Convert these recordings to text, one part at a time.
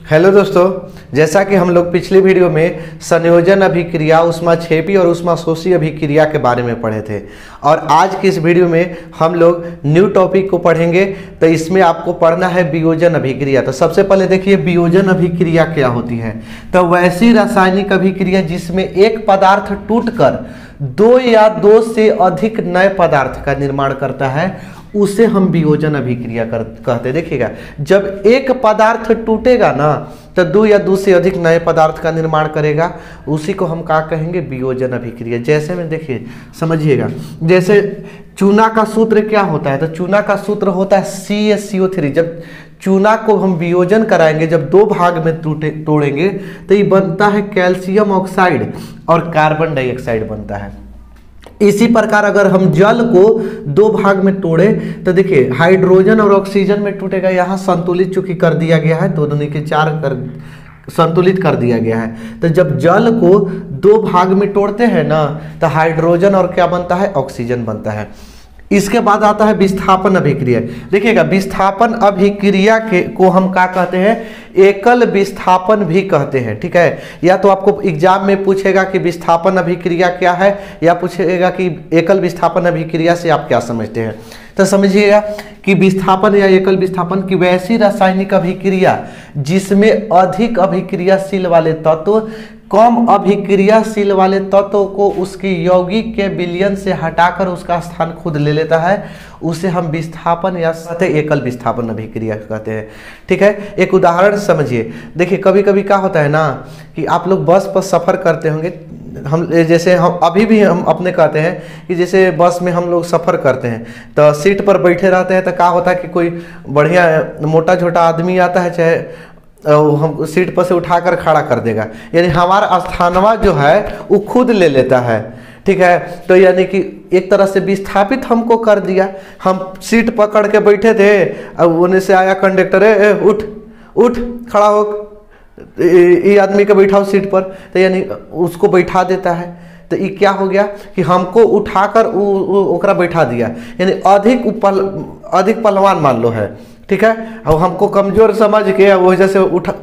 Hello दोस्तों, जैसा कि हम लोग पिछली वीडियो में संयोजन अभिक्रिया, ऊष्माक्षेपी और ऊष्माशोषी अभिक्रिया के बारे में पढ़े थे और आज की इस वीडियो में हम लोग न्यू टॉपिक को पढ़ेंगे। तो इसमें आपको पढ़ना है वियोजन अभिक्रिया। तो सबसे पहले देखिए वियोजन अभिक्रिया क्या होती है। तो वैसी रासायनिक अभिक्रिया जिसमें एक पदार्थ टूटकर दो या दो से अधिक नए पदार्थ का निर्माण करता है उसे हम वियोजन अभिक्रिया कहते हैं। देखिएगा, जब एक पदार्थ टूटेगा ना तो दो या दो से अधिक नए पदार्थ का निर्माण करेगा, उसी को हम क्या कहेंगे, वियोजन अभिक्रिया। जैसे में देखिए समझिएगा, जैसे चूना का सूत्र क्या होता है, तो चूना का सूत्र होता है CaCO3। जब चूना को हम वियोजन कराएंगे, जब दो भाग में तोड़ेंगे तो ये बनता है कैल्शियम ऑक्साइड और कार्बन डाइऑक्साइड बनता है। इसी प्रकार अगर हम जल को दो भाग में तोड़े तो देखिए हाइड्रोजन और ऑक्सीजन में टूटेगा, यहाँ संतुलित चूंकि कर दिया गया है, 2 दूनी के 4 कर संतुलित कर दिया गया है। तो जब जल को दो भाग में तोड़ते हैं ना तो हाइड्रोजन और क्या बनता है, ऑक्सीजन बनता है। इसके बाद आता है विस्थापन अभिक्रिया। देखिएगा, विस्थापन अभिक्रिया को हम क्या कहते हैं, एकल विस्थापन भी कहते हैं। ठीक है, या तो आपको एग्जाम में पूछेगा कि विस्थापन अभिक्रिया क्या है, या पूछेगा कि एकल विस्थापन अभिक्रिया से आप क्या समझते हैं। तो समझिएगा कि विस्थापन या एकल विस्थापन की वैसी रासायनिक अभिक्रिया जिसमें अधिक अभिक्रियाशील वाले तत्व कम अभिक्रियाशील वाले तत्व को उसकी यौगिक के विलयन से हटाकर उसका स्थान खुद ले लेता है, उसे हम विस्थापन या एकल विस्थापन अभिक्रिया कहते हैं। ठीक है, एक उदाहरण समझिए। देखिए कभी कभी क्या होता है ना कि आप लोग बस पर सफ़र करते होंगे, हम जैसे हम अभी भी हम अपने कहते हैं कि जैसे बस में हम लोग सफ़र करते हैं तो सीट पर बैठे रहते हैं, तो क्या होता है कि कोई बढ़िया मोटा छोटा आदमी आता है, चाहे हम सीट पर से उठाकर खड़ा कर देगा, यानी हमारा स्थानवा जो है वो खुद ले लेता है। ठीक है, तो यानी कि एक तरह से विस्थापित हमको कर दिया। हम सीट पकड़ के बैठे थे, अब उन्हें से आया कंडक्टर, उठ उठ खड़ा हो, ये आदमी को बैठाओ सीट पर, तो यानी उसको बैठा देता है। तो ये क्या हो गया कि हमको उठाकर ओकरा बैठा दिया, यानी अधिक पहलवान मान लो है। ठीक है, और हमको कमजोर समझ के वजह से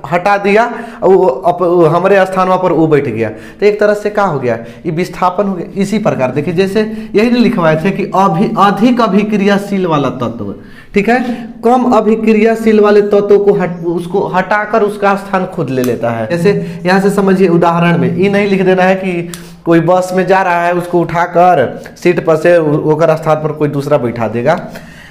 हटा दिया और हमारे स्थानों पर वो बैठ गया। तो एक तरह से क्या हो गया, ये विस्थापन हो गया। इसी प्रकार देखिए, जैसे यही लिखवाए थे कि अधिक अभिक्रियाशील वाला तत्व, ठीक है, कम अभिक्रियाशील वाले तत्व को उसको हटाकर उसका स्थान खुद ले लेता है। जैसे यहाँ से समझिए उदाहरण में ये नहीं लिख देना है कि कोई बस में जा रहा है, उसको उठाकर सीट पर से ओकर स्थान पर कोई दूसरा बैठा देगा।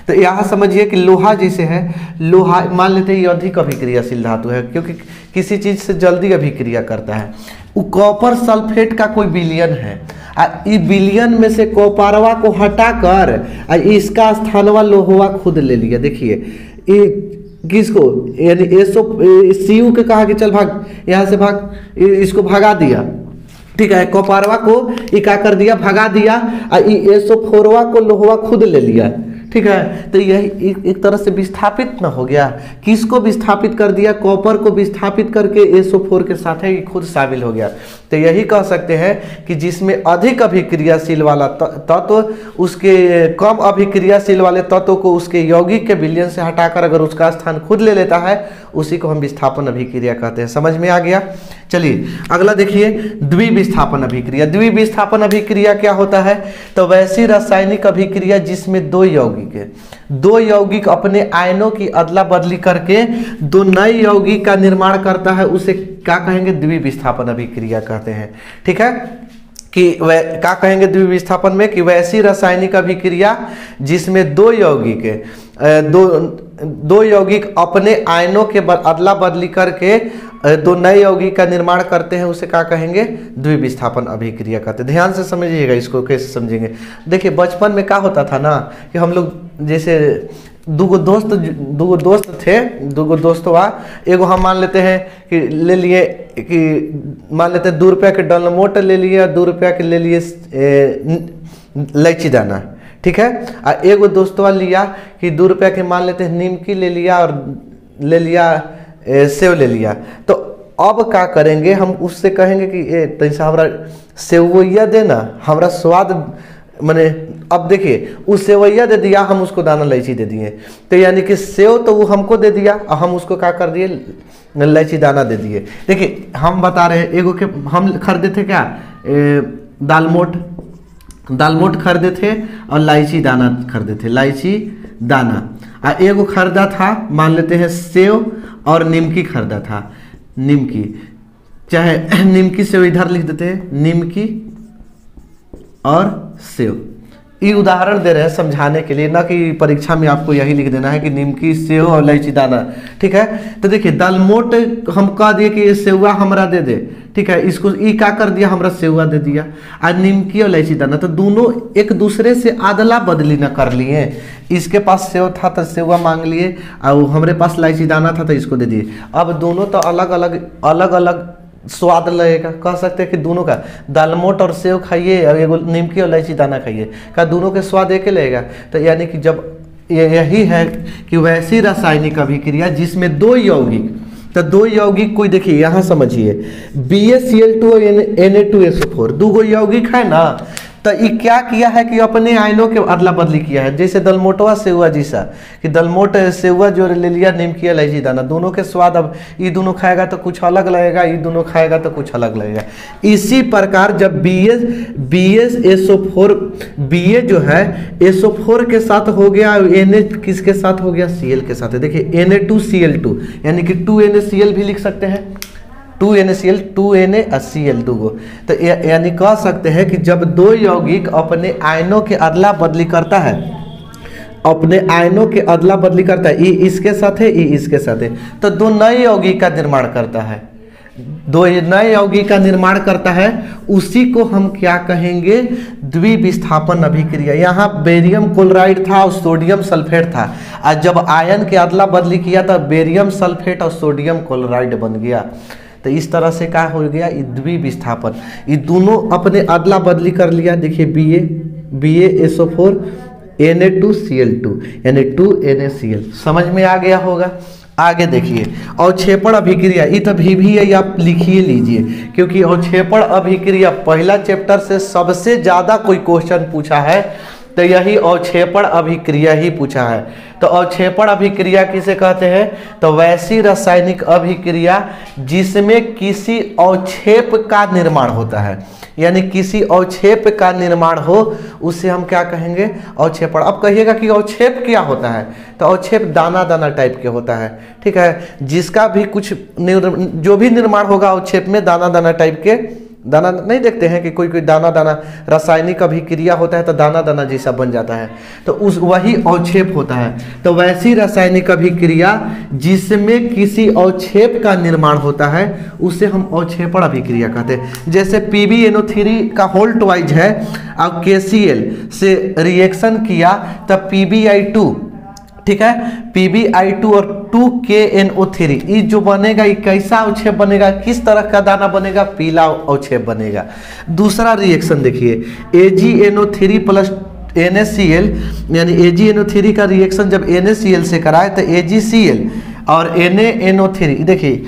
तो यहाँ समझिए कि लोहा जैसे है, लोहा मान लेते हैं ये अधिक अभिक्रियाशील धातु है क्योंकि किसी चीज से जल्दी अभिक्रिया करता है। वो कॉपर सल्फेट का कोई विलयन है, इस विलयन में से कॉपरवा को हटाकर इसका स्थानवा लोहवा खुद ले लिया। देखिए ये किसको, यानी CU के कहा कि चल भाग यहाँ से भाग, इसको भगा दिया। ठीक है, कॉपरवा को ये क्या कर दिया, भगा दिया, और SO4 को लोहवा खुद ले लिया। ठीक है, तो यही एक तरह से विस्थापित ना हो गया। किसको विस्थापित कर दिया, कॉपर को विस्थापित करके SO4 के साथ है खुद शामिल हो गया। तो यही कह सकते हैं कि जिसमें अधिक अभिक्रियाशील वाला तत्व उसके कम अभिक्रियाशील वाले तत्व को उसके यौगिक के विलयन से हटाकर अगर उसका स्थान खुद ले लेता है, उसी को हम विस्थापन अभिक्रिया कहते हैं। समझ में आ गया। चलिए अगला देखिए, द्विविस्थापन अभिक्रिया। द्विविस्थापन अभिक्रिया क्या होता है, तो वैसी रासायनिक अभिक्रिया जिसमें दो यौगिक अपने आयनों की अदला बदली करके दो नए यौगिक का निर्माण करता है, उसे क्या कहेंगे, द्विविस्थापन अभिक्रिया कहते हैं। ठीक है, कि वह क्या कहेंगे द्विविस्थापन में, कि वैसी रासायनिक अभिक्रिया जिसमें दो यौगिक अपने आयनों के अदला बदली करके दो नए यौगिक का निर्माण करते हैं, उसे क्या कहेंगे, द्विविस्थापन अभिक्रिया कहते हैं। ध्यान से समझिएगा, इसको कैसे समझेंगे। देखिए बचपन में क्या होता था ना कि हम लोग जैसे दूगो दोस्त थे, दूगो दोस्तवा, एगो हम मान लेते हैं कि ले लिए कि मान लेते हैं 2 रुपया के डलमोट ले लिए और 2 रुपया के ले लिए इलायची दाना। ठीक है, और एगो दोस्तवा लिया कि 2 रुपया के मान लेते हैं नीमकी ले लिया और ले लिया सेव ले लिया। तो अब क्या करेंगे, हम उससे कहेंगे कि तैसा हमरा सेवैया देना, हमरा स्वाद मैंने अब देखिए उस सेवैया दे दिया, हम उसको दाना इलायची दे दिए, तो यानी कि सेव तो वो हमको दे दिया और हम उसको क्या कर दिए, इलायची दाना दे दिए। देखिए हम बता रहे हैं एगो के हम खरीदे थे क्या, दालमोट खरीदे थे और इलायची दाना खरीदे थे, इलायची दाना। और एगो खरीदा था मान लेते हैं सेव और निमकी खरीदा था, निमकी, चाहे निमकी सेव इधर लिख देते हैं, निमकी और सेव। ये उदाहरण दे रहे हैं समझाने के लिए, ना कि परीक्षा में आपको यही लिख देना है कि निमकी सेव और इलायची दाना, ठीक है। तो देखिए दालमोट हम कह दिए कि सेवा हमरा दे दे, ठीक है, इसको ई क्या कर दिया, हमरा सेवा दे दिया। और निमकी और इलायची दाना तो दोनों एक दूसरे से अदला बदली ना कर लिए, इसके पास सेव था तो सेवा मांग लिए और हमारे पास इलायची दाना था तो इसको दे दिए। अब दोनों तो अलग अलग स्वाद लगेगा, कह सकते हैं कि दोनों का दालमोट और सेव खाइए और एगो निमकी और इलायची दाना खाइए, क्या दोनों के स्वाद एक ही लगेगा। तो यानी कि जब यही है कि वैसी रासायनिक अभिक्रिया जिसमें दो यौगिक, तो दो यौगिक कोई देखिए यहाँ समझिए, BaCl2 और Na2SO4 दो यौगिक है ना, तो ये क्या किया है कि अपने आयनों के अदला बदली किया है। जैसे दलमोटवा सेवा जैसा कि दलमोट सेवा जो ले लिया निमकी इलायची दाना, दोनों के स्वाद अब ये दोनों खाएगा तो कुछ अलग लगेगा, ये दोनों खाएगा तो कुछ अलग लगेगा। इसी प्रकार जब BaSO4 Ba जो है SO4 के साथ हो गया, Na किसके साथ हो गया, Cl के साथ है। देखिए Na2Cl2 यानी कि 2NaCl भी लिख सकते हैं, 2NaCl 2NaCl दो। तो यानी कह सकते हैं कि जब दो यौगिक अपने आयनों के अदला बदली करता है, अपने आयनों के अदला बदली करता है, ये इसके साथ है, ये इसके साथ है, तो दो नए यौगिक का निर्माण करता है, दो नए यौगिक का निर्माण करता है, उसी को हम क्या कहेंगे, द्विविस्थापन अभिक्रिया। यहाँ बेरियम क्लोराइड था और सोडियम सल्फेट था, और जब आयन के अदला बदली किया तो बेरियम सल्फेट और सोडियम क्लोराइड बन गया। तो इस तरह से क्या हो गया, ये द्विविस्थापन, ये दोनों अपने अदला बदली कर लिया। देखिए BaSO4 Na2Cl2 यानी 2NaCl, समझ में आ गया होगा। आगे देखिए अवक्षेपण अभिक्रिया, ये तो भी है, आप लिखिए लीजिए, क्योंकि अवक्षेपण अभिक्रिया पहला चैप्टर से सबसे ज्यादा कोई क्वेश्चन पूछा है तो यही अवक्षेपण अभिक्रिया ही पूछा है। तो अवक्षेपण अभिक्रिया किसे कहते हैं, तो वैसी रासायनिक अभिक्रिया जिसमें किसी अवक्षेप का निर्माण होता है, यानी किसी अवक्षेप का निर्माण हो, उसे हम क्या कहेंगे, अवक्षेपण। अब कहिएगा कि अवक्षेप क्या होता है, तो अवक्षेप दाना दाना टाइप के होता है, ठीक है, जिसका भी कुछ जो भी निर्माण होगा अवक्षेप में दाना दाना टाइप के, दाना नहीं देखते हैं कि कोई कोई दाना दाना रासायनिक अभिक्रिया होता है तो दाना दाना जैसा बन जाता है, तो उस वही अवक्षेप होता है। तो वैसी रासायनिक अभिक्रिया जिसमें किसी अवक्षेप का निर्माण होता है उसे हम अवक्षेपण अभिक्रिया कहते हैं। जैसे PbNO3 का होल ट्वाइज है, अब KCl से रिएक्शन किया तब PbI2, ठीक है, PbI2 और 2KNO3 ये जो बनेगा, ये कैसा अवक्षेप बनेगा, किस तरह का दाना बनेगा, पीला अवक्षेप बनेगा। दूसरा रिएक्शन देखिए AgNO3 प्लस NaCl, यानी AgNO3 का रिएक्शन जब NaCl से कराए तो AgCl और NaNO3, देखिए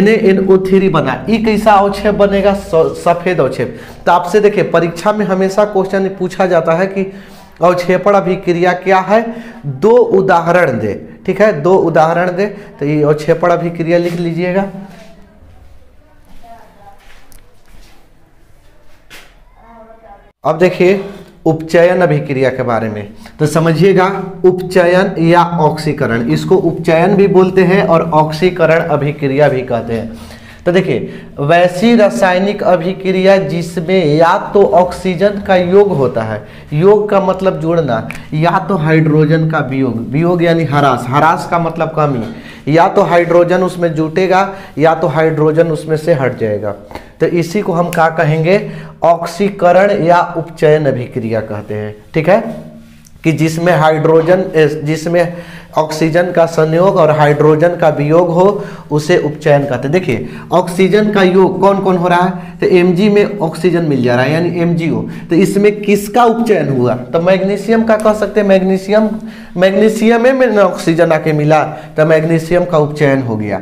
NaNO3 बना, ये कैसा अवक्षेप बनेगा, सफेद अवक्षेप। तो आपसे देखिए परीक्षा में हमेशा क्वेश्चन पूछा जाता है कि अवक्षेपण अभिक्रिया क्या है, दो उदाहरण दे, ठीक है, दो उदाहरण दे। तो ये अवक्षेपण अभिक्रिया लिख लीजिएगा। अब देखिए उपचयन अभिक्रिया के बारे में, तो समझिएगा उपचयन या ऑक्सीकरण, इसको उपचयन भी बोलते हैं और ऑक्सीकरण अभिक्रिया भी कहते हैं। तो देखिए वैसी रासायनिक अभिक्रिया जिसमें या तो ऑक्सीजन का योग होता है, योग का मतलब जोड़ना, या तो हाइड्रोजन का वियोग, वियोग यानी ह्रास, ह्रास का मतलब कमी, या तो हाइड्रोजन उसमें जुटेगा या तो हाइड्रोजन उसमें से हट जाएगा। तो इसी को हम क्या कहेंगे, ऑक्सीकरण या उपचयन अभिक्रिया कहते हैं, ठीक है, कि जिसमें हाइड्रोजन, जिसमें ऑक्सीजन का संयोग और हाइड्रोजन का वियोग हो उसे उपचयन कहते हैं। देखिए ऑक्सीजन का योग कौन कौन हो रहा है, तो Mg में ऑक्सीजन मिल जा रहा है यानी MgO, तो इसमें किसका उपचयन हुआ, तो मैग्नीशियम का कह सकते हैं, मैग्नीशियम में ऑक्सीजन आके मिला तो मैग्नीशियम का उपचयन हो गया।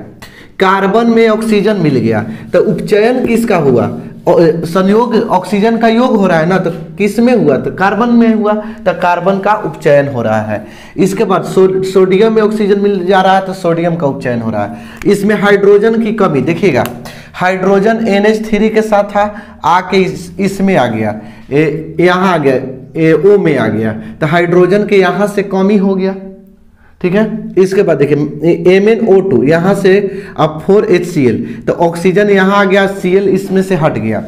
कार्बन में ऑक्सीजन मिल गया तो उपचयन किसका हुआ, संयोग ऑक्सीजन का योग हो रहा है ना, तो किस में हुआ, तो कार्बन में हुआ, तो कार्बन का उपचयन हो रहा है। इसके बाद सोडियम में ऑक्सीजन मिल जा रहा है, तो सोडियम का उपचयन हो रहा है। इसमें हाइड्रोजन की कमी देखिएगा, हाइड्रोजन NH3 के साथ था, आके इसमें आ गया, यहाँ आ गया, O में आ गया, तो हाइड्रोजन के यहाँ से कमी हो गया, ठीक है। इसके बाद देखिए MnO2 यहाँ से अब 4HCl, तो ऑक्सीजन यहाँ आ गया, Cl इसमें से हट गया,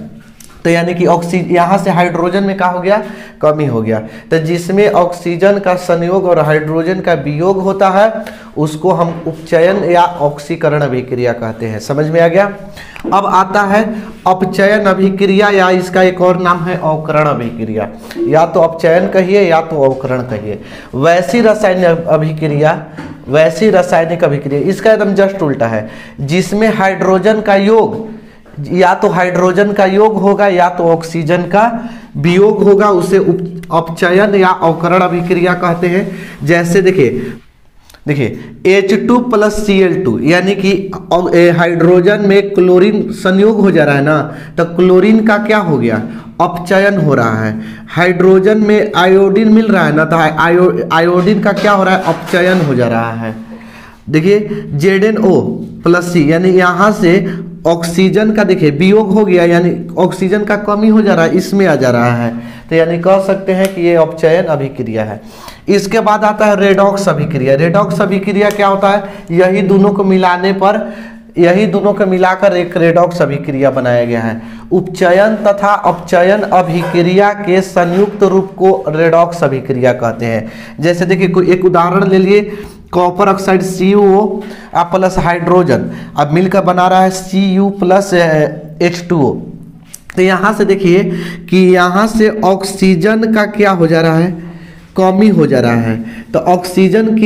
तो यानी कि ऑक्सीजन यहाँ से हाइड्रोजन में क्या हो गया, कमी हो गया। तो जिसमें ऑक्सीजन का संयोग और हाइड्रोजन का वियोग होता है उसको हम उपचयन या ऑक्सीकरण अभिक्रिया कहते हैं। समझ में आ गया। अब आता है अपचयन अभिक्रिया, या इसका एक और नाम है अवकरण अभिक्रिया, या तो अपचयन कहिए या तो अवकरण कहिए। वैसी रासायनिक अभिक्रिया इसका एकदम जस्ट उल्टा है, जिसमें हाइड्रोजन का योग, या तो हाइड्रोजन का योग होगा या तो ऑक्सीजन का वियोग होगा, उसे अपचयन या अवकरण अभिक्रिया कहते हैं। जैसे देखिए H2 + Cl2, यानी कि हाइड्रोजन में क्लोरीन संयोग हो जा रहा है ना, तो क्लोरीन का क्या हो गया, अपचयन हो रहा है। हाइड्रोजन में आयोडीन मिल रहा है ना, तो आयोडीन का क्या हो रहा है, अपचयन हो जा रहा है। देखिए ZnO + C, यानी यहाँ से ऑक्सीजन का देखिए वियोग हो गया, यानी ऑक्सीजन का कमी हो जा रहा है, इसमें आ जा रहा है, तो यानी कह सकते हैं कि ये अपचयन अभिक्रिया है। इसके बाद आता है रेडॉक्स अभिक्रिया। रेडॉक्स अभिक्रिया क्या होता है, यही दोनों को मिलाकर एक रेडॉक्स अभिक्रिया बनाया गया है। उपचयन तथा अपचयन अभिक्रिया के संयुक्त रूप को रेडॉक्स अभिक्रिया कहते हैं। जैसे देखिए कोई एक उदाहरण ले लिए, copper oxide CuO plus hydrogen अब मिलकर बना रहा है Cu + H2O। तो यहाँ से देखिए कि यहाँ से ऑक्सीजन का क्या हो जा रहा है, कमी हो जा रहा है। तो ऑक्सीजन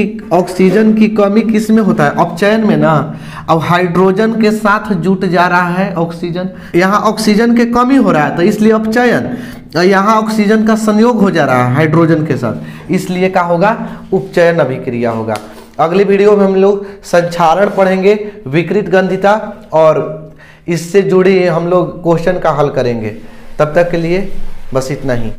की कमी किस में होता है, अपचयन में ना। अब हाइड्रोजन के साथ जुट जा रहा है ऑक्सीजन, यहाँ ऑक्सीजन के कमी हो रहा है तो इसलिए अपचयन, यहाँ ऑक्सीजन का संयोग हो जा रहा है हाइड्रोजन के साथ, इसलिए क्या होगा, उपचयन अभिक्रिया होगा। अगली वीडियो में हम लोग संक्षारण पढ़ेंगे, विकृत गंधिता, और इससे जुड़ी हम लोग क्वेश्चन का हल करेंगे। तब तक के लिए बस इतना ही।